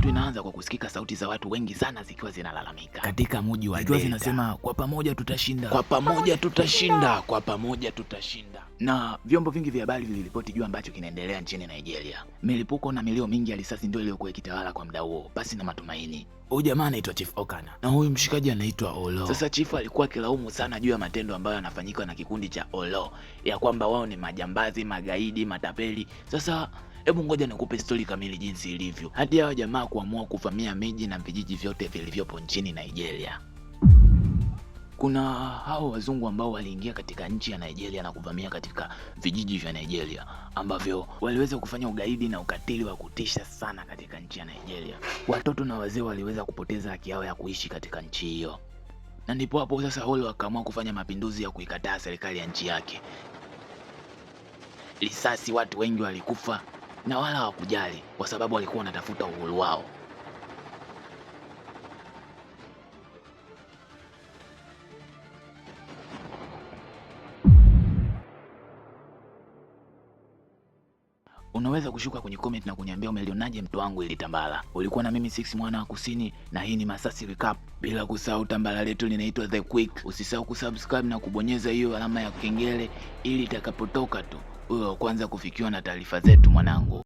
yetu inaanza kwa kusikika sauti za watu wengi sana zikiwa zinalalamika katika mji wa Delta, zinasema kwa pamoja tutashinda, kwa pamoja tutashinda, kwa pamoja tutashinda. Na vyombo vingi vya habari viliripoti juu ambacho kinaendelea nchini Nigeria. Milipuko na milio mingi ya risasi ndio iliyokuwa ikitawala kwa muda huo, basi na matumaini. Huyu jamaa anaitwa Chief Okana na huyu mshikaji anaitwa Olo. Sasa Chief alikuwa akilaumu sana juu ya matendo ambayo yanafanyika na kikundi cha Olo, ya kwamba wao ni majambazi, magaidi, matapeli. Sasa hebu ngoja nikupe stori kamili jinsi ilivyo hadi hao jamaa kuamua kuvamia miji na vijiji vyote vilivyopo nchini Nigeria. Kuna hao wazungu ambao waliingia katika nchi ya Nigeria na kuvamia katika vijiji vya Nigeria ambavyo waliweza kufanya ugaidi na ukatili wa kutisha sana katika nchi ya Nigeria. Watoto na wazee waliweza kupoteza haki yao ya kuishi katika nchi hiyo. Na ndipo hapo sasa Olo akaamua kufanya mapinduzi ya kuikataa serikali ya nchi yake. Risasi, watu wengi walikufa na wala hawakujali kwa sababu walikuwa wanatafuta uhuru wao. Unaweza kushuka kwenye comment na kuniambia umelionaje mtu wangu ili tambala. Ulikuwa na mimi 6 mwana wa kusini na hii ni Masasi Recap. Bila kusahau tambala letu linaitwa The Quick. Usisahau kusubscribe na kubonyeza hiyo alama ya kengele ili itakapotoka tu uwe wa kwanza kufikiwa na taarifa zetu mwanangu.